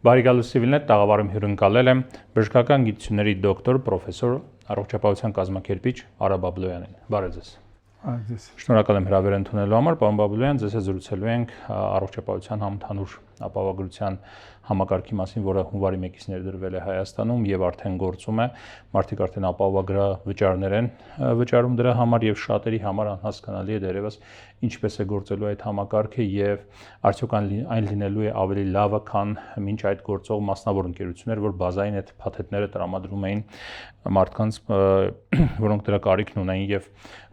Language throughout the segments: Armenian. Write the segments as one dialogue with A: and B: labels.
A: Բարեկալուսի վիլնետ տաղավարում հյուրընկալել եմ բժշկական գիտությունների դոկտոր, պրոֆեսոր, առողջապահության կազմակերպիչ Արա Բաբլոյանին։ Բարև ձեզ։ Շնորհակալ եմ հրավեր ընդունելու համար, պարոն Բաբլոյան, ձեզ հետ զրուցելու ենք առողջապահության համընդհանուր ապահովագրության համակարգի մասին, որը հունվարի 1-ից ներդրվել է Հայաստանում եւ արդեն գործում է։ Մարդիկ արդեն ապահովագրավճարներ են վճարում դրա համար եւ շատերի համար անհասկանալի է դերևս ինչպես է գործելու այդ համակարգը եւ արդյոք այն լինելու է ավելի լավը, քան մինչ այդ գործող մասնավոր ընկերություններ, որ բազային այդ փաթեթները տրամադրում էին մարդկանց, որոնք դրա կարիքն ունեին եւ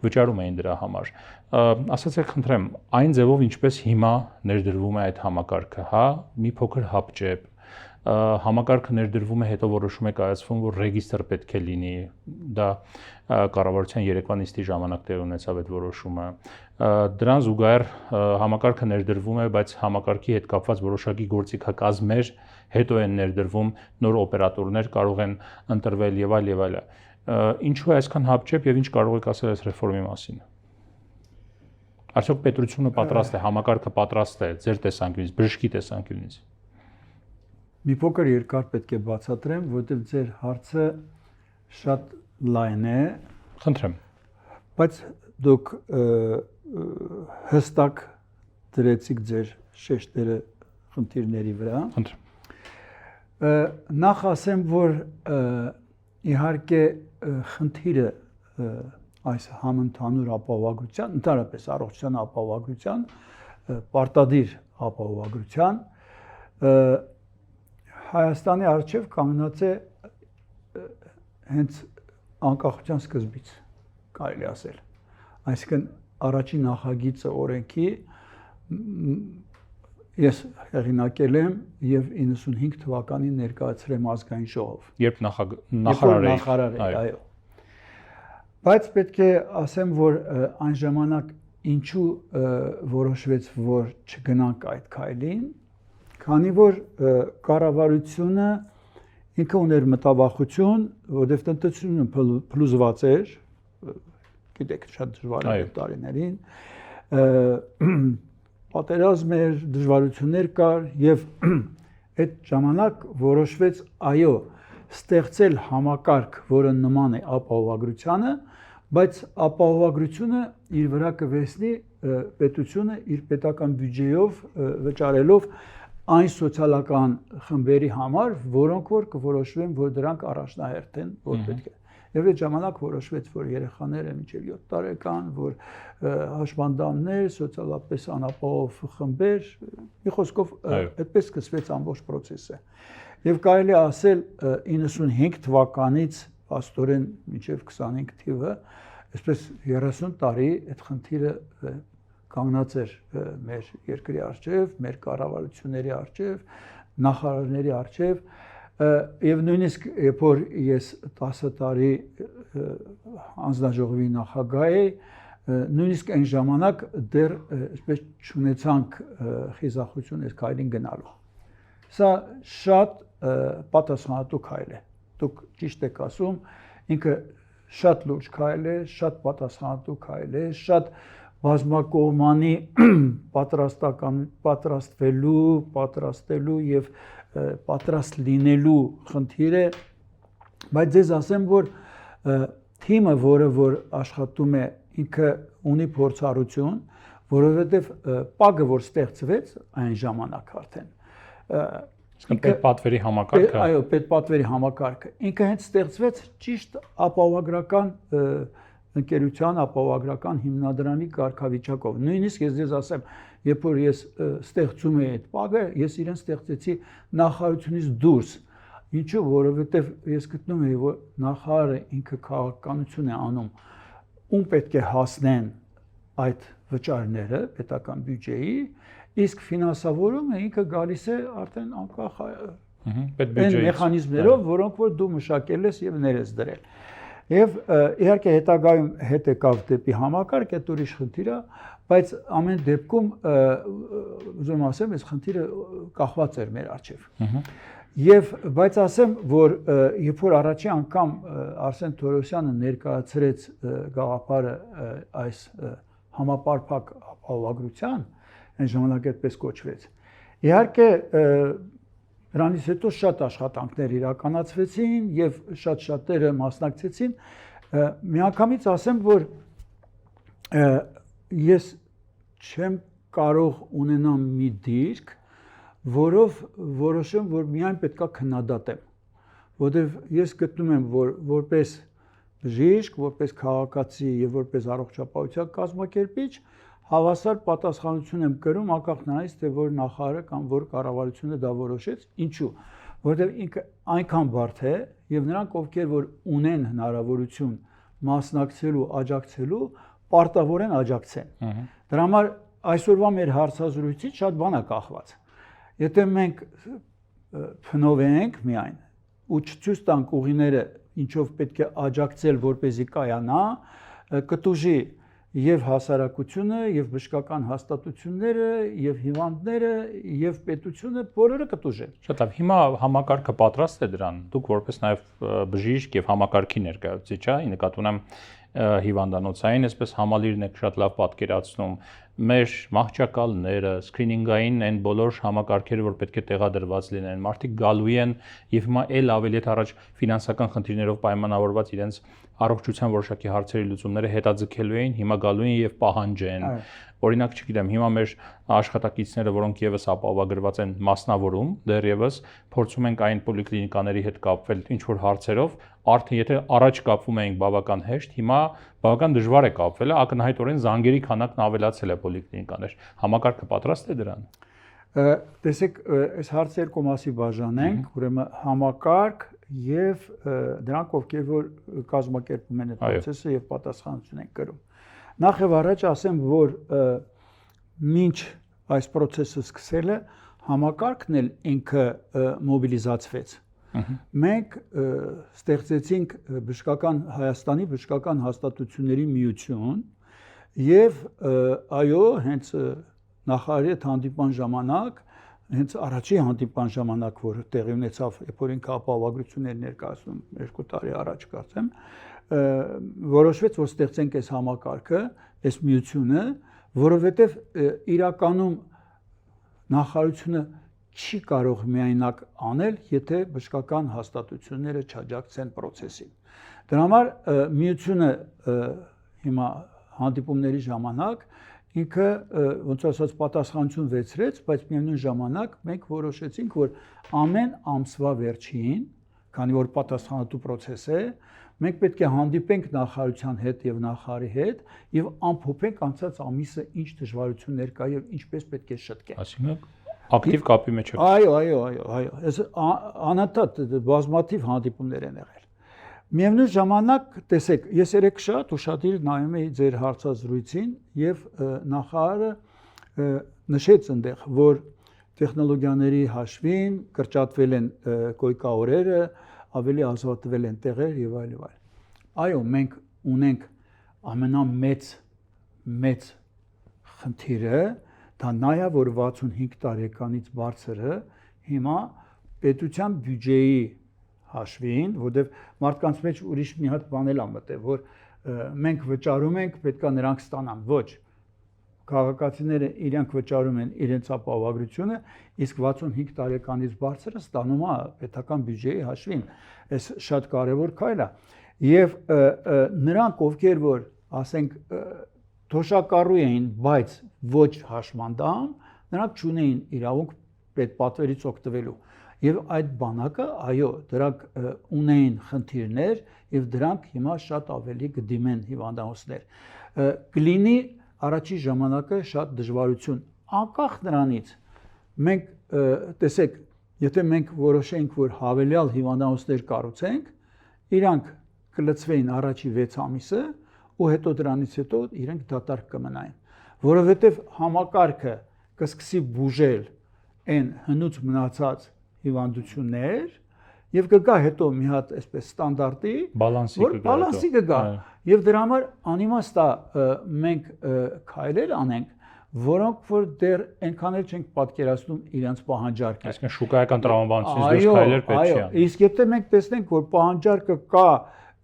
A: վճարում էին դրա համար։ Ասացեք, խնդրեմ, այն ձևով ինչպես հիմա ներդրվում է այդ համակարգը, հա, մի փոքր հապճեպ, համակարգը ներդրվում է, հետո որոշում է կայացվում, որ ռեգիստր պետք է լինի, դա կառավարության երեկվա նիստի ժամանակ տեղ ունեցավ այդ որոշումը։ Դրան զուգահեռ համակարգը ներդրվում է, բայց համակարգի հետ կապված որոշակի գործիքակազմեր հետո են ներդրվում, նոր օպերատորներ կարող են ընտրվել եւ այլ եւ այլ։ Ինչու է այսքան հապճեպ եւ ինչ կարող եք ասել այս ռեֆորմի մասին։ Արդյոք պետությունը պատրաստ է, համակարգը պատրաստ է ձեր տեսանկյունից, բժշկի տեսանկյունից։
B: Մի փոքր երկար պետք է բացատրեմ, որովհետև ձեր հարցը շատ լայն է։
A: Խնդրեմ։
B: Բայց դուք հստակ դրեցիք ձեր շեշտերը խնդիրների վրա։
A: Խնդրեմ։
B: Նախ ասեմ, որ իհարկե խնդիրը այս համընդհանուր ապահովագրության, ընդհանրապես առողջության ապահովագրության, պարտադիր ապահովագրության Հայաստանի առջև կանգնած է հենց անկախության սկզբից, կարելի ասել։ Այսինքն առաջին նախագիծը օրենքի ես հեղինակել եմ եւ 95 թվականին ներկայացրել ազգային ժողով։
A: Երբ նախարար էի,
B: այո։ Բայց պետք է ասեմ, որ այն ժամանակ ինչու որոշվեց, որ չգնանք այդ քայլին, քանի որ կառավարությունը ինքը ուներ մտավախություն, որովհետև տնտեսությունը փլուզված էր, գիտեք, շատ դժվար էր տարիներին, պատերազմ էր, դժվարություններ կար եւ այդ ժամանակ որոշվեց, այո, ստեղծել համակարգ, որը նման է ապահովագրությանը, բայց ապահովագրությունը իր վրա կվերցնի պետությունը իր պետական բյուջեով վճարելով այն սոցիալական խմբերի համար, որոնք որ կորոշվեն, որ դրանք առաջնահերթ են, որ պետք է։ Եվ այդ ժամանակ որոշվեց, որ երեխաները մինչև 7 տարեկան, որ հաշմանդամներ, սոցիալապես անապահով խմբեր, մի խոսքով այդպես սկսվեց ամբողջ process-ը։ Եվ կարելի է ասել 95 թվականից աստորեն մինչև 25 թիվը, այսպես 30 տարի այդ խնդիրը կանգնած էր մեր երկրի առջև, մեր կառավարությունների առջև, նախարարների առջև, եւ նույնիսկ երբ որ ես 10 տարի անձնաժողովի նախագահ էի, նույնիսկ այն ժամանակ դեռ այսպես չունեցանք խիզախություն այս քայլին գնալու։ Սա շատ պատասխանատու քայլ է։ Դուք ճիշտ եք ասում, ինքը շատ լուրջ քայլ է, շատ պատասխանատու քայլ է, շատ բազմակողմանի պատրաստվելու եւ պատրաստ լինելու խնդիր է, բայց ձեզ ասեմ, որ թիմը, որը աշխատում է, ինքը ունի փորձառություն, որովհետեւ պագը, որ ստեղծվեց այն ժամանակ արդեն
A: պետպատվերի համակարգը։
B: Այո, պետպատվերի համակարգը։ Ինքը հենց ստեղծվեց ճիշտ ապահովագրական ընկերության, ապահովագրական հիմնադրամի կարգավիճակով։ Նույնիսկ ես ձեզ ասեմ, երբ որ ես ստեղծում էի այդ պագը, ես իրեն ստեղծեցի նախարարությունից դուրս։ Ինչու՞, որովհետև ես գտնում էի, որ նախարարը ինքը քաղաքականություն է անում, ում պետք է հասնեն այդ վճարները պետական բյուջեի, իսկ ֆինանսավորումը ինքը գալիս է արդեն անկախ այն մեխանիզմներով, որոնք որ դու մշակել ես եւ ներես դրել։ Եվ իհարկե հետագայում հետ եկավ դեպի համակարգ, այդ ուրիշ խնդիր է, բայց ամեն դեպքում ուզում ասեմ, այս խնդիրը կախված էր մեր առջև։ Եվ բայց ասեմ, որ երբ որ առաջի անգամ Արսեն Թորոսյանը ներկայացրեց գաղափարը այս համապարփակ ապահովագրության, այն ժամանակ այդպես կոչվեց։ Իհարկե Դրանից հետո շատ աշխատանքներ իրականացվեցին եւ շատ-շատերը մասնակցեցին։ Միանգամից ասեմ, որ ես չեմ կարող ունենամ մի դիրք, որով որոշեմ, որ միայն պետքա քննադատեմ, որովհետեւ ես գտնում եմ, որ որպես բժիշկ, որպես քաղաքացի եւ որպես առողջապահության կազմակերպիչ հավասար պատասխանություն եմ կրում անկախ նրանից, թե որ նախարարը կամ որ կառավարությունը դա որոշեց, ինչու, որովհետեւ ինքը այնքան բարդ է եւ նրանք, ովքեր որ ունեն հնարավորություն մասնակցելու, աջակցելու, պարտավոր են աջակցեն։ Դրա համար այսօրվա մեր հարցազրույցից շատ բան է կախված։ Եթե մենք փնովենք միայն ու չցույց տանք ուղիները, ինչով պետք է աջակցել, որպեսզի կայանա, կտուժի եւ հասարակությունը, եւ բժշկական հաստատությունները, եւ հիվանդները, եւ պետությունը բոլորը կտուժեն։
A: Շատ լավ, հիմա համակարգը պատրաստ է դրան։ Դուք որպես նաեւ բժիշկ եւ համակարգի ներկայացուցիչ, ի նկատի ունեմ հիվանդանոցային, այսպես համալիրն եք շատ լավ պատկերացնում, մեր մահճակալները, սկրինինգային այն բոլոր համակարգերը, որ պետք է տեղադրված լինեն, մարդիկ գալու են եւ հիմա էլ ավելի հետ առաջ ֆինանսական խնդիրներով պայմանավորված իրենց առողջության որոշակի հարցերի լուծումները հետաձգելու էին, հիմա գալու են եւ պահանջեն։ Օրինակ, չգիտեմ, հիմա մեր աշխատակիցները, որոնք եւս ապահովագրված են մասնավորում, դեռևս փորձում ենք այն պոլիկլինիկաների հետ կապվել ինչ որ հարցերով, արդեն եթե առաջ կապվում էինք բավական հեշտ, հիմա բավական դժվար է կապվել, ակնհայտորեն զանգերի քանակն ավելացել է պոլիկլինիկաներ։ Համակարգը պատրաստ է դրան։
B: Տեսեք, այս հարցը երկու մասի բաժանենք, ուրեմն համակարգ եւ դրանք, ովքեր որ կազմակերպում են այդ process-ը եւ պատասխանատվություն են կրում։ Նախ եւ առաջ ասեմ, որ մինչ այս process-ը սկսելը համակարգն էլ ինքը մոբիլիզացվեց։ Մենք ստեղծեցինք Հայաստանի բժշկական հաստատությունների միություն եւ այո, հենց նախարարի հետ հանդիպան ժամանակ, հենց առաջի հանդիպան ժամանակ, որ տեղի ունեցավ, երբ որ ինքը ապահովագրություններ ներկայացնում 2 տարի առաջ կարծեմ, որոշվեց, որ ստեղծենք այս համակարգը, այս միությունը, որովհետև իրականում նախարարությունը չի կարող միայնակ անել, եթե բժշկական հաստատությունները չաջակցեն process-ին։ Դրա համար միությունը հիմա հանդիպումների ժամանակ ինքը ոնց ասած պատասխանություն վերցրեց, բայց միևնույն ժամանակ մենք որոշեցինք, որ ամեն ամսվա վերջին, քանի որ պատասխանատու process է, մենք պետք է հանդիպենք նախարարության հետ եւ նախարարի հետ եւ ամփոփենք անցած ամիսը ինչ դժվարություններ կա եւ ինչպես պետք է շտկենք։
A: Այսինքն ակտիվ կապի մեջ եք։
B: Այո, այս անընդհատ բազմաթիվ հանդիպումներ են եղել։ Միևնույն ժամանակ, տեսեք, ես երեք շատ ուշադիր նայում էի ձեր հարցազրույցին եւ նախարարը նշեց այնտեղ, որ տեխնոլոգիաների հաշվին կրճատվել են կոյկաօրերը, ավելի ազատվել են տեղեր եւ այլ եւ այլ։ Այո, մենք ունենք ամենամեծ խնդիրը, դա նա է, որ 65 տարեկանից բարձրը հիմա պետության բյուջեի հաշվին, որտեղ մարդկանց մեջ ուրիշ մի հատ բան էլ ա մտել, որ մենք վճարում ենք, պետքա նրանք ստանան, ոչ։ Քաղաքացիները իրենք վճարում են իրենց ապահովագրությունը, իսկ 65 տարեկանից բարձրը ստանում է պետական բյուջեի հաշվին։ Այս շատ կարևոր քայլ է։ Եվ նրանք, ովքեր որ, ասենք, թոշակառու էին, բայց ոչ հաշմանդամ, նրանք չունեին իրավունք պետպատվերից օգտվելու։ Եվ այդ բանակը, այո, դրանք ունեին խնդիրներ եւ դրանք հիմա շատ ավելի կդիմեն հիվանդանոցներ։ Կլինի առաջի ժամանակը շատ դժվարություն։ Անկախ նրանից մենք տեսեք, եթե մենք որոշենք, որ հավելյալ հիվանդանոցներ կառուցենք, իրանք կլծվեին առաջի 6 ամիսը ու հետո դրանից հետո իրենք դատարկ կմնային, որովհետեւ համակարգը կսկսի բուժել այն հնուց մնացած հիվանդություններ եւ կգա հետո մի հատ այսպես ստանդարտի բալանսի կգա եւ դրա համար անիմաստ է մենք քայլեր անենք, որոնք որ դեռ այնքան էլ չենք պատկերացնում իրենց պահանջարկը։
A: Այսինքն շուկայական տրամաբանությունից դուրս քայլեր պետք է անենք։
B: Իսկ եթե մենք տեսնենք, որ պահանջարկը կա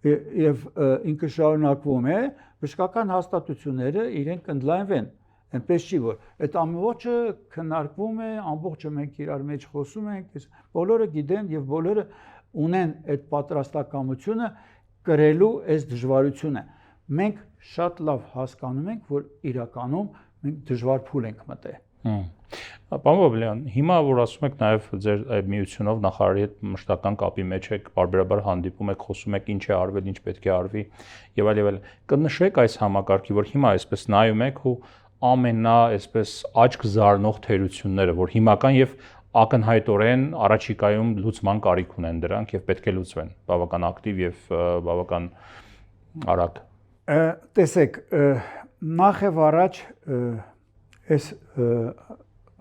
B: եւ ինքը շարունակվում է, բժշկական հաստատությունները իրենք ընդլայնվեն այնպես չի որ այդ ամբողջը քննարկվում է, ամբողջը մենք իրար մեջ խոսում ենք, բոլորը գիտեն եւ բոլորը ունեն այդ պատրաստակամությունը կրելու այս դժվարությունը։ Մենք շատ լավ հասկանում ենք, որ իրականում մենք դժվար փուլ ենք մտել։
A: Պարոն Բաբլյան, հիմա որ ասում եք նաև ձեր այդ միությունով նախարարի հետ մշտական կապի մեջ եք, բարբերաբար հանդիպում եք, խոսում եք ինչ է արվել, ինչ պետք է արվի եւ այլ, կնշեք այս համակարգի, որ հիմա այսպես նայում եք ու ամենա այսպես աչք զարնող թերությունները, որ հիմական եւ ակնհայտորեն առաջիկայում լուծման կարիք ունեն դրանք եւ պետք է լուծվեն, բավական ակտիվ եւ բավական արագ։
B: Տեսեք, նախ եւ առաջ այս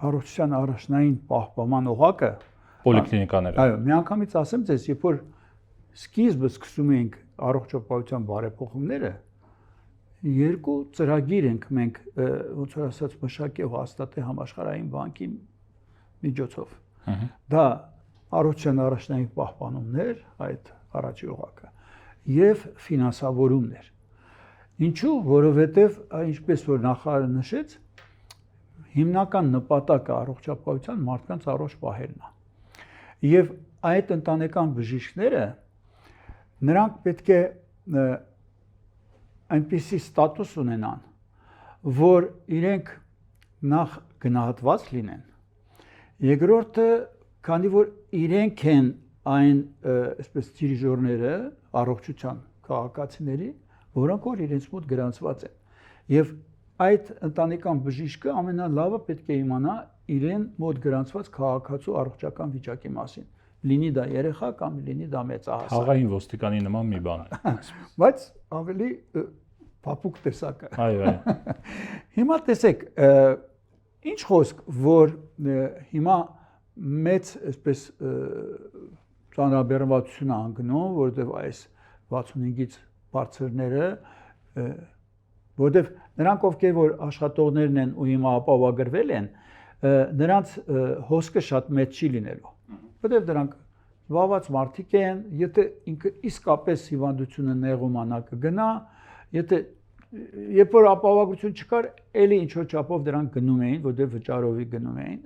B: առողջության առաջնային պահպանման օղակը
A: պոլիկլինիկաները։
B: Այո, միանգամից ասեմ ձեզ, երբ որ սկիզբը սկսում ենք առողջապահության բարեփոխումները, երկու ծրագիր ենք մենք ոնց որ ասած մշակել հաստատել համաշխարհային բանկի միջոցով։ Դա առողջության առաջնային պահպանումներ, այդ առաջի օղակը, եւ ֆինանսավորումներ։ Ինչու՞, որովհետեւ ինչպես որ նախարարը նշեց, հիմնական նպատակը առողջապահության մարդկանց առողջ պահելն է։ Եվ այդ ընտանեկան բժիշկները նրանք պետք է այնպիսի ստատուս ունենան, որ իրենք նախ գնահատված լինեն։ Երկրորդը, քանի որ իրենք են այն այսպես դիրիժորները առողջության քաղաքացիների, որոնք որ իրենց մոտ գրանցված են։ Եվ այդ ընտանեկան բժիշկը ամենալավը պետք է իմանա իրեն մոտ գրանցված քաղաքացու առողջական վիճակի մասին։ Լինի դա երեխա կամ լինի դա մեծահասակ։
A: Խաղային ոստիկանի նման մի բան է։
B: Բայց ավելի փափուկ տեսակը։
A: Այո։
B: Հիմա տեսեք, ինչ խոսք, որ հիմա մեծ այսպես ծանրաբեռնվածություն անգնում, որովհետև այս 65-ից բարձրները, որովհետև նրանք ովքեր որ աշխատողներն են ու հիմա ապահովագրվել են, նրանց հոսքը շատ մեծ չի լինելու, որովհետև դրանք զբաղված մարդիկ են, եթե ինքը իսկապես հիվանդությունը նեղումանա կգնա, եթե երբ որ ապահովագրություն չկար, էլի ինչ որ չափով դրանք գնում էին, որովհետև վճարովի գնում էին,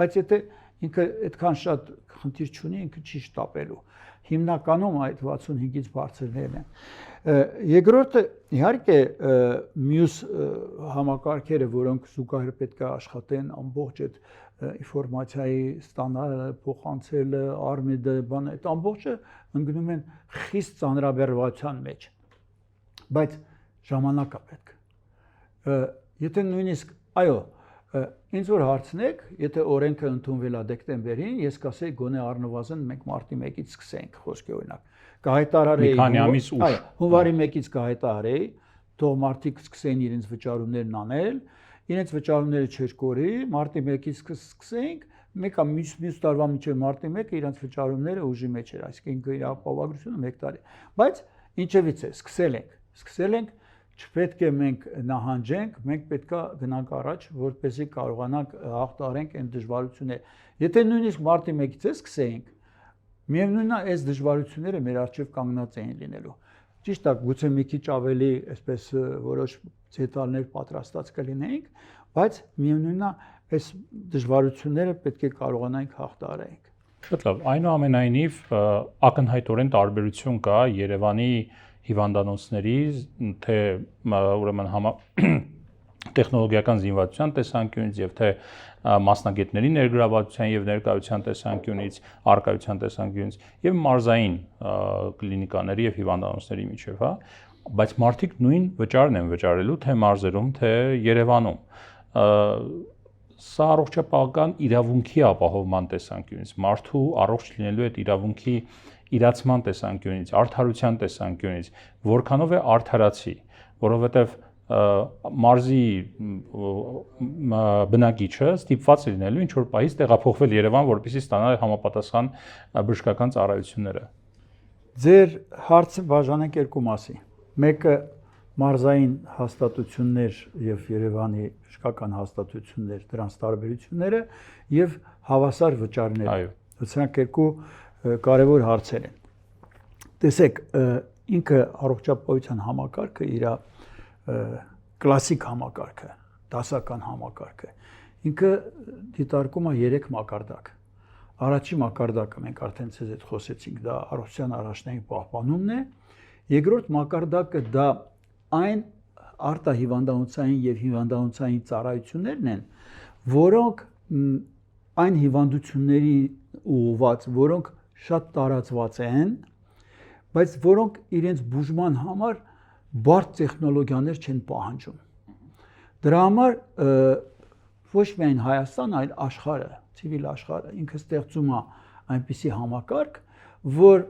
B: բայց եթե ինքը այդքան շատ խնդիր չունի, ինքը չի շտապելու։ Հիմնականում այդ 65-ից բարձրներն են։ Երկրորդը իհարկե մյուս համակարգերը, որոնք զուգահեռ պետք է աշխատեն, ամբողջ այդ ինֆորմացիայի ստանալը, փոխանցելը, արմիդը, բան, այդ ամբողջը ընկնում են խիստ ծանրաբեռնվածության մեջ։ Բայց ժամանակ է պետք։ Եթե նույնիսկ, այո, ինձ որ հարցնեք, եթե օրենքը ընդունվել է դեկտեմբերին, ես կասեի գոնե առնվազն մենք մարտի 1-ից սկսենք, խոսքի օրինակ։ Կհայտարարեի,
A: մի քանի ամիս ուշ։
B: Այո, հունվարի 1-ից կհայտարարեի, թող մարդիկ սկսեն իրենց վճարումներն անել, իրենց վճարումները չէր կորի, մարտի 1-ից սկսենք, մեկը մյուս տարվա մինչև մարտի 1-ը իրենց վճարումները ուժի մեջ էր, այսինքն իր ապահովագրությունը 1 տարի։ Բայց ինչևից է, սկսել ենք, չպետք է մենք նահանջենք, մենք պետքա գնանք առաջ, որպեսզի կարողանանք հաղթահարենք այն դժվարությունները։ Եթե նույնիսկ մարտի 1-ից սկսեինք, միևնույնն է, այս դժվարությունները մեր առջև կանգնած էին լինելու։ Ճիշտ է, գուցե մի քիչ ավելի այսպես որոշ դետալներ պատրաստած կլինեինք, բայց միևնույնն է, այս դժվարությունները պետք է կարողանանք հաղթահարենք։
A: Շատ լավ, այնուամենայնիվ ակնհայտորեն տարբերություն կա Երևանի հիվանդանոցների, թե ուրեմն տեխնոլոգիական զինվածության տեսանկյունից եւ թե մասնագետների ներգրավվածության եւ ներկայության տեսանկյունից, արկայության տեսանկյունից եւ մարզային կլինիկաների եւ հիվանդանոցների միջեւ, հա, բայց մարդիկ նույն վճարն են վճարելու թե մարզերում, թե Երևանում։ Սա առողջապահական իրավունքի ապահովման տեսանկյունից, մարդու առողջ լինելու այդ իրավունքի իրացման տեսանկյունից, արդարության տեսանկյունից, որքանով է արդարացի, որովհետև մարզի բնակիչը ստիպված է լինելու ինչ-որ պահից տեղափոխվել Երևան, որպեսզի ստանա համապատասխան բժշկական ծառայությունները։
B: Ձեր հարցը բաժանենք երկու մասի։ Մեկը մարզային հաստատություններ եւ Երևանի բժշկական հաստատություններ, դրանց տարբերությունները եւ հավասար վճարները։
A: Այո։
B: Դրանք երկու կարևոր հարցեր են։ Տեսեք, ինքը առողջապահության համակարգը իր կլասիկ համակարգը, դասական համակարգը։ Ինքը դիտարկում է 3 մակարդակ։ Առաջին մակարդակը մենք արդեն ցեզ հետ խոսեցինք, դա առողջության առաջնային պահպանումն է։ Երկրորդ մակարդակը դա այն արտահիվանդանոցային եւ հիվանդանոցային ծառայություններն են, որոնք այն հիվանդությունների ուղղված, որոնք շատ տարածված են, բայց որոնք իրենց բուժման համար բարդ տեխնոլոգիաներ չեն պահանջում։ Դրա համար ոչ միայն Հայաստան, այլ աշխարհը, ցիվիլ աշխարհը ինքը ստեղծում է այնպիսի համակարգ, որ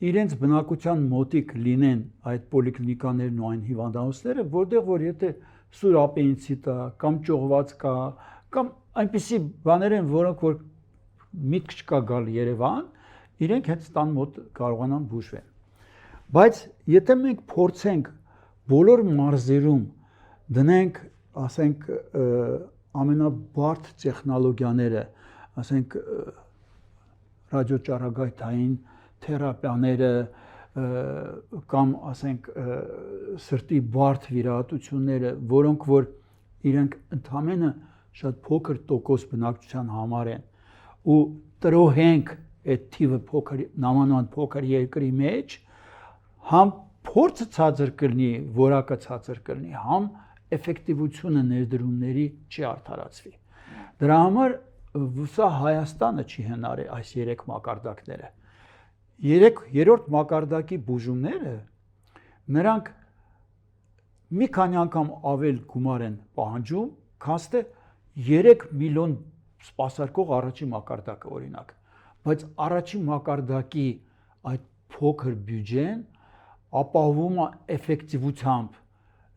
B: իրենց բնակության մոտիկ լինեն այդ պոլիկլինիկաներն ու այն հիվանդանոցները, որտեղ որ եթե սուր ապենդիցիտ է կամ ճողված կա, կամ այնպիսի բաներ են, որոնք որ միտք չկա գալ Երևան, իրենք հենց տան մոտ կարողանան բուժվել։ Բայց եթե մենք փորձենք բոլոր մարզերում դնենք, ասենք, ամենաբարդ տեխնոլոգիաները, ասենք ռադիոճառագայթային թերապիաները կամ ասենք սրտի բարդ վիրահատությունները, որոնք որ իրենք ընդամենը շատ փոքր տոկոս բնակչության համար են ու տրոհենք այդ թիվը փոքր նամանման փոքր երկրի մեջ, համ փորձը ցածր կլինի, որակը ցածր կլինի, համ էֆեկտիվությունը ներդրումների չի արդարացվի։ Դրա համար սա Հայաստանը չի հնարի այս 3 մակարդակները։ Երրորդ մակարդակի բուժումները նրանք մի քանի անգամ ավել գումար են պահանջում, քան թե 3 միլիոն սպասարկող առաջին մակարդակը օրինակ, բայց առաջին մակարդակի այդ փոքր բյուջեն ապահովում է էֆեկտիվությամբ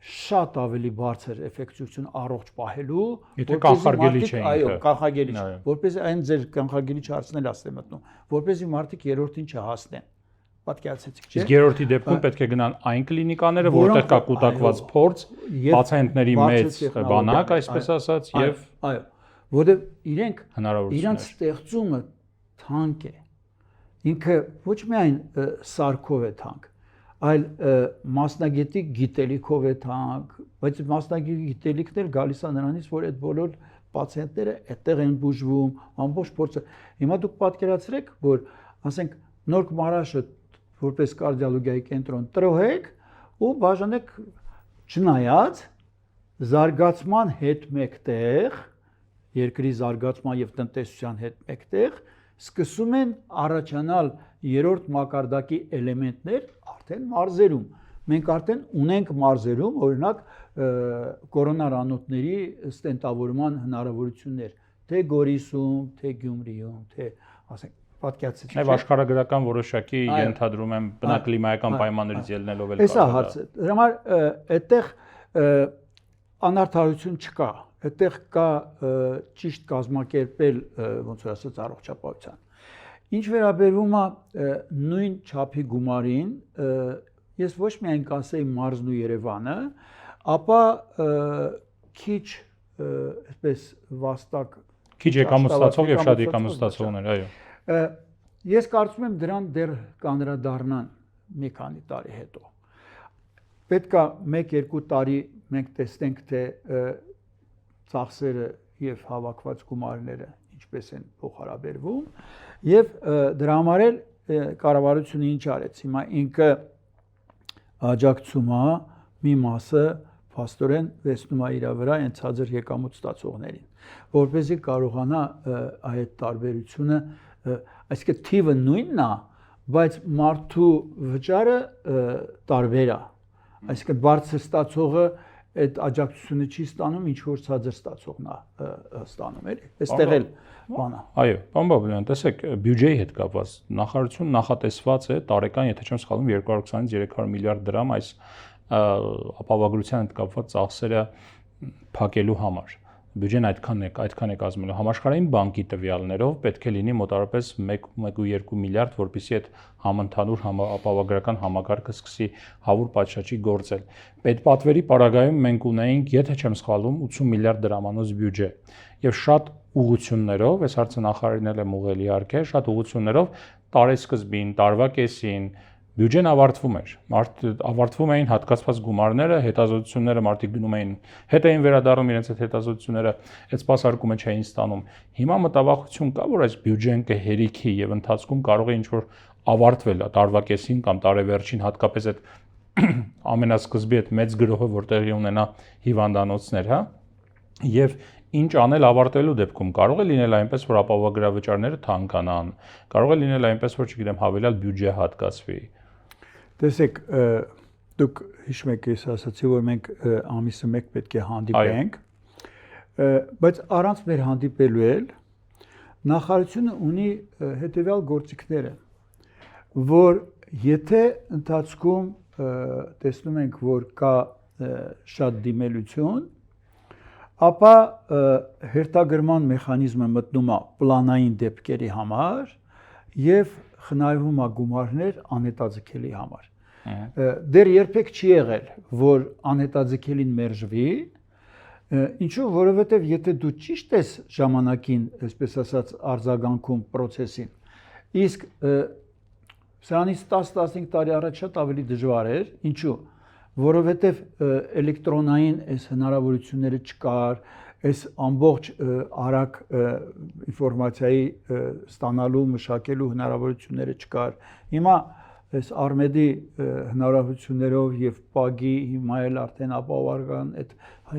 B: շատ ավելի բարձր էֆեկտիվություն առողջ պահելու,
A: եթե կանխարգելի չէ ինքը։
B: Այո, կանխարգելի չէ, որպեսզի այն ձեր կանխարգելի չհասնել ասեմ մտնում, որպեսզի մարդիկ երրորդին չհասնեն։ Պատկերացեցիք, չէ՞։
A: Իսկ երրորդի դեպքում պետք է գնան այն կլինիկաները, որտեղ կա կուտակված փորձ, պացիենտների մեծ բանակ, այսպես ասած, եւ
B: այո, որտեղ իրենք
A: իրանց
B: ստեղծումը թանկ է։ Ինքը ոչ միայն սարքով է թանկ, այլ մասնագետի գիտելիքով է թանկ, բայց մասնագետի գիտելիքն էլ գալիս է նրանից, որ այդ բոլոր պացիենտները այդտեղ են բուժվում, ամբողջ փորձը։ Հիմա դուք պատկերացրեք, որ ասենք Նոր Մարաշը որպես կարդիոլոգիայի կենտրոն տրոհեք ու բաժանեք չնայած զարգացման հետ մեկտեղ, երկրի զարգացման եւ տնտեսության հետ մեկտեղ սկսում են առաջանալ երրորդ մակարդակի էլեմենտներ արդեն մարզերում։ Մենք արդեն ունենք մարզերում, օրինակ, կորոնարանոթների ստենտավորման հնարավորություններ, թե Գորիսում, թե Գյումրիում, թե ասենք պատկերացրեք։
A: Այո, աշխարհագրական որոշակի ենթադրում եմ բնակլիմայական պայմաններից ելնելով էլ։
B: Էսա հարցը։ Դրա համար այդտեղ անարդարություն չկա, այդտեղ կա ճիշտ կազմակերպել, ոնց որ ասած, առողջապահության։ Ինչ վերաբերվում է նույն չափի գումարին, ես ոչ միայն կասեի մարզն ու Երևանը, ապա քիչ այսպես վաստակ,
A: քիչ եկամուտ եւ շատ եկամուտ ստացողներ, այո։
B: Ես կարծում եմ դրան դեռ կանրադառնան մի քանի տարի հետո։ Պետք է 1-2 տարի մենք տեսնենք, թե ծախսերը եւ հավաքված գումարները ինչպես են փոխհարաբերվում եւ դրա համար էլ կառավարությունը ինչ արեց։ Հիմա ինքը աջակցում է մի մասը փաստորեն վերցնում է իր վրա այն ցածր եկամուտ ստացողներին, որպեսզի կարողանա այդ տարբերությունը, այսինքն թիվը նույնն է, բայց մարդու վճարը տարբեր է։ Այսինքն բարձր ստացողը այդ աջակցությունը չի ստանում, ինչ որ ցածր ստացողն է ստանում, էլի։ Այստեղ էլ բանա։
A: Այո, պարոն Բաբլյան, տեսեք, բյուջեի հետ կապված նախարարություն նախատեսված է տարեկան, եթե չեմ սխալվում, 220-ից 300 միլիարդ դրամ այս ապահովագրության հետ կապված ծախսերը փակելու համար։ Բյուջեն այդքան է կազմելու։ Համաշխարհային բանկի տվյալներով պետք է լինի մոտավորապես 1.2 միլիարդ, որպեսզի այդ համընդհանուր ապահովագրական համակարգը սկսի հավուր պատշաճի գործել։ Պետպատվերի պարագայում մենք ունեինք, եթե չեմ սխալվում, 80 միլիարդ դրամանոց բյուջե եւ շատ ուղղություններով, այս հարցը նախարարին էլ եմ ուղղել իհարկե, շատ ուղղություններով տարեսկզբին, տարվա կեսին բյուջեն ավարտվում էր, ավարտվում էին հատկացված գումարները, հետազոտությունները մարդիկ գնում էին, հետ էին վերադառնում իրենց այդ հետազոտությունները, այդ սպասարկումը չէին ստանում։ Հիմա մտավախություն կա, որ այս բյուջեն կհերիքի եւ ընթացքում կարող է ինչ-որ ավարտվել տարվա կեսին կամ տարեվերջին, հատկապես այդ ամենասկզբի այդ մեծ գրոհը, որ տեղի ունենա հիվանդանոցներ, հա, եւ ինչ անել ավարտելու դեպքում կարող է լինել այնպես, որ ապահովագրավճարները թանկանան, կարող է լինել այնպես, որ չգիտեմ, հավելյալ բյուջե հատկացվի։
B: Տեսեք, դուք հիշում եք, ես ասացի, որ մենք ամիսը մեկ պետք է հանդիպենք, բայց առանց մեր հանդիպելու էլ նախարարությունը ունի հետևյալ գործիքները, որ եթե ընթացքում տեսնում ենք, որ կա շատ դիմելություն, ապա հերթագրման մեխանիզմը մտնում է պլանային դեպքերի համար եւ խնայվում է գումարներ անհետաձգելի համար։ Դեռ երբեք չի եղել, որ անհետաձգելին մերժվի, ինչու, որովհետեւ եթե դու ճիշտ ես ժամանակին, այսպես ասած, արձագանքում process-ին, իսկ սրանից 10-15 տարի առաջ շատ ավելի դժվար էր, ինչու, որովհետև էլեկտրոնային այս հնարավորությունները չկար, այս ամբողջ արագ ինֆորմացիայի ստանալու, մշակելու հնարավորությունները չկար։ Հիմա այս Արմեդի հնարավորություններով եւ ՊԱԳ-ի հիմա էլ արդեն ապահովական այդ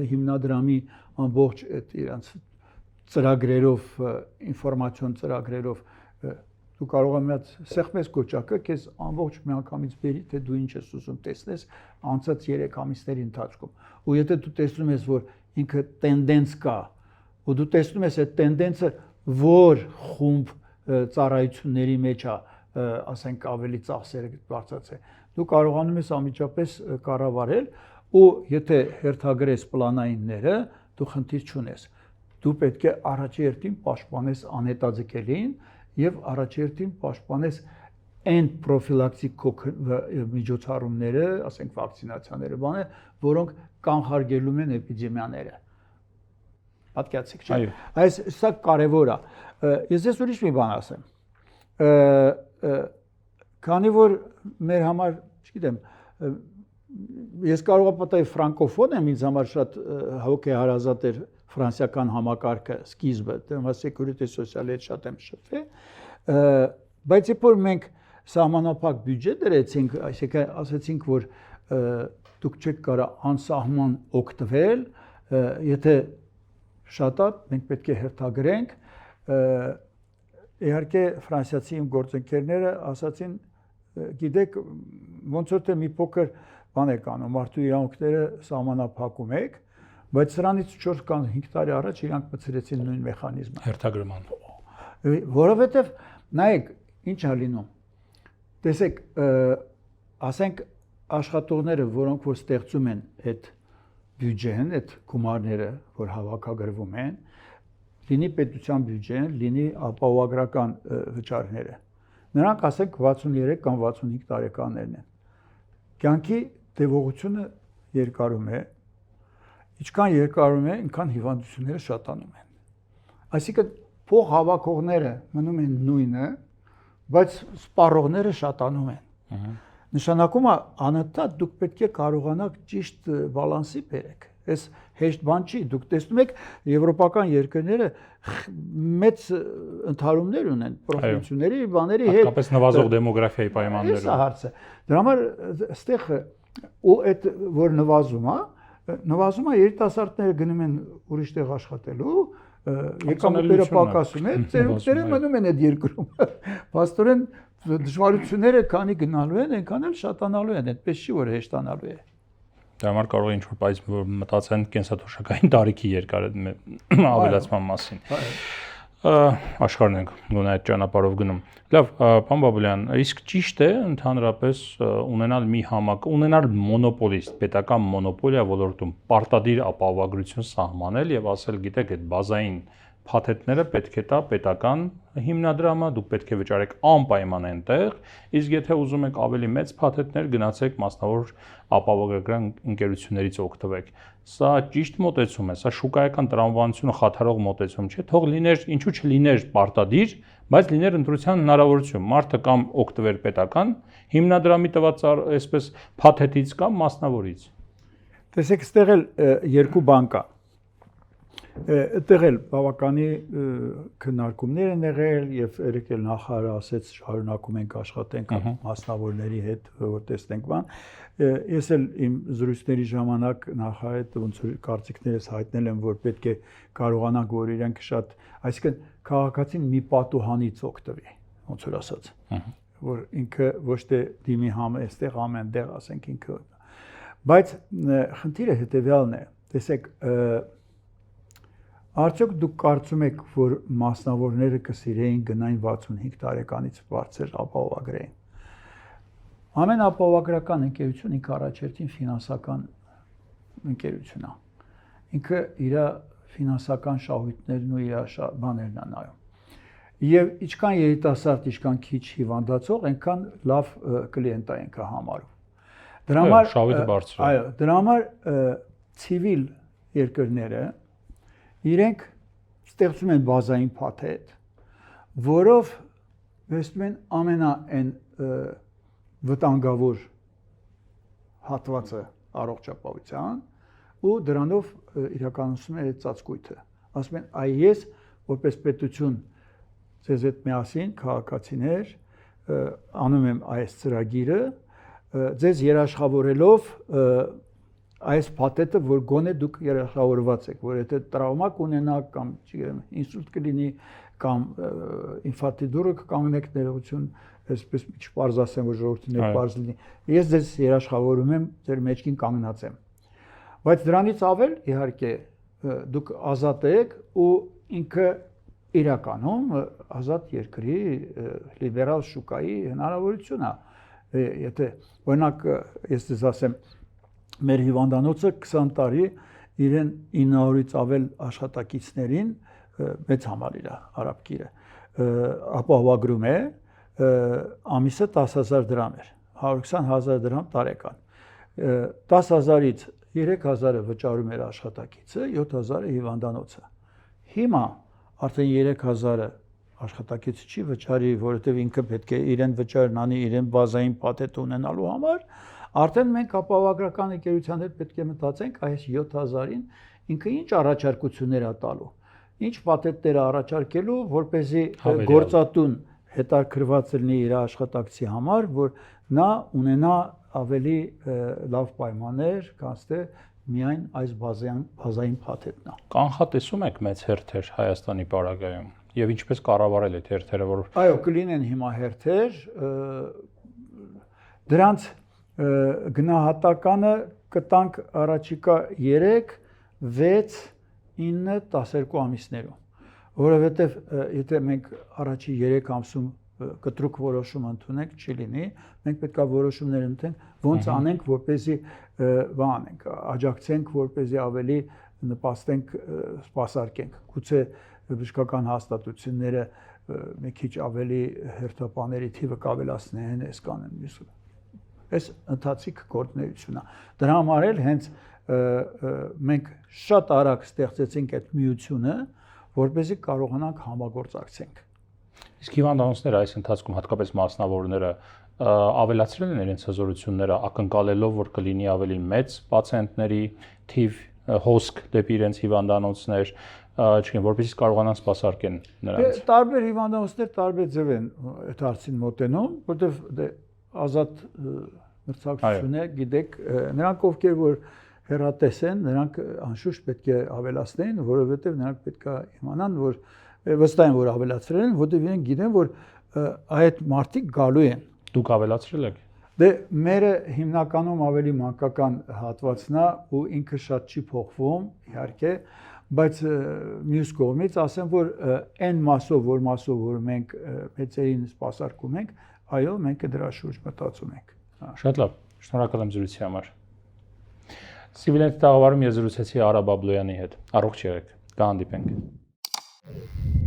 B: հիմնադրամի ամբողջ այդ իրանց ծրագրերով, ինֆորմացիոն ծրագրերով դու կարող ես միած սեղմես կոճակը, քեզ ամբողջ միանգամից բերի, թե դու ինչ ես ուզում տեսնես անցած 3 ամիսների ընթացքում։ Ու եթե դու տեսնում ես, որ ինքը տենդենս կա, ու դու տեսնում ես այդ տենդենսը որ խումբ ծառայությունների մեջ է, ասենք ավելի ծախսերը բարձրացել, դու կարողանում ես անմիջապես կառավարել, ու եթե հերթագրես պլանայինները, դու խնդիր չունես։ Դու պետք է առաջերտին պաշտպանես անհետաձգելին եւ առաջերտին պաշտպանես այն պրոֆիլակտիկ միջոցառումները, ասենք վակցինացիաները, բաներ, որոնք կանխարգելում են էպիդեմիաները։ Պատկերացեք, չէ՞։ Այս սա կարևոր է։ Ես ես ուրիշ մի բան ասեմ։ Քանի որ մեր համար, չգիտեմ, ես կարող եմ պատահի ֆրանկոֆոն եմ, ինձ համար շատ հոգեհարազատ էր ֆրանսիական համակարգը սկիզբը, դեռ security social-ի հետ շատ եմ շփվել, բայց երբ որ մենք սահմանափակ բյուջե դրեցինք, այսինքն ասացինք, որ դուք չեք կարող անսահման օգտվել, եթե շատ է, մենք պետք է հերթագրենք, իհարկե ֆրանսիացի իմ գործընկերները ասացին, գիտեք, ոնց որ թե մի փոքր բան եք անում, մարդու իրավունքները սահմանափակում եք, բայց սրանից 4 կամ 5 տարի առաջ իրանք մտցրեցին նույն մեխանիզմը։
A: Հերթագրման։
B: Որովհետև նայեք, ինչ է լինում։ Տեսեք, ասենք աշխատողները, որոնք որ ստեղծում են այդ բյուջեն, այդ գումարները, որ հավաքագրվում են, լինի պետության բյուջեն, լինի ապահովագրական վճարները։ Նրանք ասենք 63 կամ 65 տարեկաններն են։ Կյանքի տևողությունը երկարում է, ինչքան երկարում է, այնքան հիվանդությունները շատանում են։ Այսինքն փող հավաքողները մնում են նույնը, բայց սպառողները շատանում են։ Նշանակում է անընդհատ դուք պետք է կարողանաք ճիշտ բալանսի բերեք։ Այս հեշտ բան չի, դուք տեսնում եք եվրոպական երկրները մեծ ընդհարումներ ունեն պրոֆեսիաների, բաների հետ։
A: Հատկապես նվազող դեմոգրաֆիայի պայմաններում։
B: Սա հարցը։ Դրա համար այստեղ ու այդ որ նվազում է, երիտասարդները գնում են ուրիշ տեղ աշխատելու, եկամուտները պակասում են, ծերուկները մնում են այդ երկրում։ Փաստորեն դժվարությունները քանի գնալու են, այնքան էլ շատանալու են, այդպես չի որ հեշտանալու է։
A: Դա համար կարող է ինչ-որ բայց մտածեն կենսաթոշակային տարիքի ավելացման մասին։ Աշխարհն ենք գոնե այդ ճանապարհով գնում։ Լավ, պարոն Բաբուլյան, իսկ ճիշտ է ընդհանրապես ունենալ մոնոպոլիստ, պետական մոնոպոլիա ոլորտում պարտադիր ապահովագրություն սահմանել եւ ասել, գիտեք, այդ բազային փաթեթները պետք է տա պետական հիմնադրամը, դուք պետք է վճարեք անպայման այնտեղ, իսկ եթե ուզում եք ավելի մեծ փաթեթներ, գնացեք մասնավոր ապահովագրական ընկերություններից օգտվեք։ Սա ճիշտ մոտեցում է, սա շուկայական տրամաբանությունը խաթարող մոտեցում չէ, թող լիներ, ինչու չլիներ պարտադիր, բայց լիներ ընտրության հնարավորություն, մարդը կամ օգտվեր պետական հիմնադրամի տված այսպես փաթեթից կամ մասնավորից։
B: Տեսեք, այստեղ էլ երկու բան կա։ Այդտեղ էլ բավականի քննարկումներ են եղել եւ երեք էլ նախարարը ասեց շարունակում ենք աշխատենք մասնավորների հետ, որ տեսնենք բան։ Ես էլ իմ զրույցների ժամանակ նախարարի հետ ոնց որ կարծիքներս հայտնել եմ, որ պետք է կարողանանք, որ իրենք շատ, այսինքն քաղաքացին մի պատուհանից օգտվի, ոնց որ ասած, որ ինքը ոչ թե դիմի այստեղ ամենտեղ, ասենք ինքը։ Բայց խնդիրը հետեւյալն է, տեսեք, արդյոք դուք կարծում եք, որ մասնավորները կսիրեին գնային 65 տարեկանից բարձր ապահովագրեին։ Ամեն ապահովագրական ընկերություն ինքը առաջերտին ֆինանսական ընկերություն է։ Ինքը իր ֆինանսական շահույթներն ու իր բաներն է նայում։ Եվ ինչքան երիտասարդ, ինչքան քիչ հիվանդացող, այնքան լավ կլիենտ է ինքը համարում։ Դրա համար
A: շահույթը բարձր է։
B: Այո, դրա համար ցիվիլ երկրները իրենք ստեղծում են բազային փաթեթ, որով վերցնում են ամենայն վտանգավոր հատվածը առողջապահության ու դրանով իրականացնում են այդ ծածկույթը։ Ասում են, այ ես որպես պետություն ձեզ հետ միասին քաղաքացիներ անում եմ այս ծրագիրը, ձեզ երաշխավորելով այս փաթեթը, որ գոնե դուք երաշխավորված եք, որ եթե տրավմա կունենաք կամ, չգիտեմ, ինսուլտ կլինի կամ ինֆարկտի դուրը կկանգնեք ներողություն, այսպես չպարզ ասեմ, որ ժողովրդին պարզ լինի։ Ես ձեզ երաշխավորում եմ, ձեր մեջքին կանգնած եմ։ Բայց դրանից ավել, իհարկե, դուք ազատ եք ու ինքը իրականում ազատ երկրի լիբերալ շուկայի հնարավորություն է։ Եթե օրինակ ես ձեզ ասեմ, մեր հիվանդանոցը 20 տարի իրեն 900-ից ավել աշխատակիցներին մեծ համալիր է Արաբկիրը ապահովագրում է, ամիսը 10,000 դրամ էր, 120,000 դրամ տարեկան, 10,000-ից 3,000-ը վճարում էր աշխատակիցը, 7,000-ը հիվանդանոցը։ Հիմա արդեն 3,000-ը աշխատակիցը չի վճարի, որովհետև ինքը պետք է իրեն վճարն անի իրեն բազային փաթեթ ունենալու համար, արդեն մենք ապահովագրական ընկերության հետ պետք է մտածենք այս 7,000-ին ինքը ինչ առաջարկություններ է տալու, ինչ փաթեթներ է առաջարկելու, որպեսզի գործատուն հետաքրված լինի իր աշխատակցի համար, որ նա ունենա ավելի լավ պայմաններ, քան թե միայն այս բազային փաթեթն է։
A: Կանխատեսում եք մեծ հերթեր Հայաստանի պարագայում եւ ինչպես կառավարել այդ հերթերը, որ
B: այո, կլինեն հիմա հերթեր, դրանց գնահատականը կտանք առաջիկա 3, 6, 9, 12 ամիսներում, որովհետև եթե մենք առաջի 3 ամսում կտրուկ որոշում ընդունենք, չի լինի, մենք պետք է որոշումներ ընդունենք, ոնց անենք, որպեսզի բանենք, աջակցենք, որպեսզի ավելի նպաստենք, սպասարկենք։ Գուցե բժշկական հաստատությունները մի քիչ ավելի հերթապաների թիվը կավելացնեն, այս կանեն մյուսը։ Այս ընթացիկ գործունեություն է։ Դրա համար էլ հենց մենք շատ արագ ստեղծեցինք այդ միությունը, որպեսզի կարողանանք համագործակցենք։
A: Իսկ հիվանդանոցները այս ընթացքում հատկապես մասնավորները ավելացրել են իրենց հզորությունները, ակնկալելով, որ կլինի ավելի մեծ պացիենտների թիվ, հոսք դեպի իրենց հիվանդանոցներ, չգիտեմ, որպեսզի կարողանան սպասարկեն նրանց։
B: Տարբեր հիվանդանոցներ տարբեր ձև են այդ հարցին մոտենում, որտեղ ազատ մրցակցություն է, գիտեք, նրանք ովքեր որ հեռատես են, նրանք անշուշտ պետք է ավելացնեն, որովհետև նրանք պետք է իմանան, որ վստահ են, որ ավելացրել են, որտեղ իրենք գիտեն, որ այդ մարդիկ գալու են։
A: Դուք ավելացրել եք։
B: Դե մերը հիմնականում ավելի մանկական հատվածն է ու ինքը շատ չի փոխվում, իհարկե, բայց մյուս կողմից ասեմ, որ այն մասով, որ մենք մեծերին սպասարկում ենք, այո, մենք դրա շուրջ մտածում ենք։
A: Շատ լավ, շնորհակալ եմ զրույցի համար։ Սիվիլենտ տաղավարում ես զրուցեցի Արա Բաբլոյանի հետ։ Առողջ եղեք, կհանդիպենք։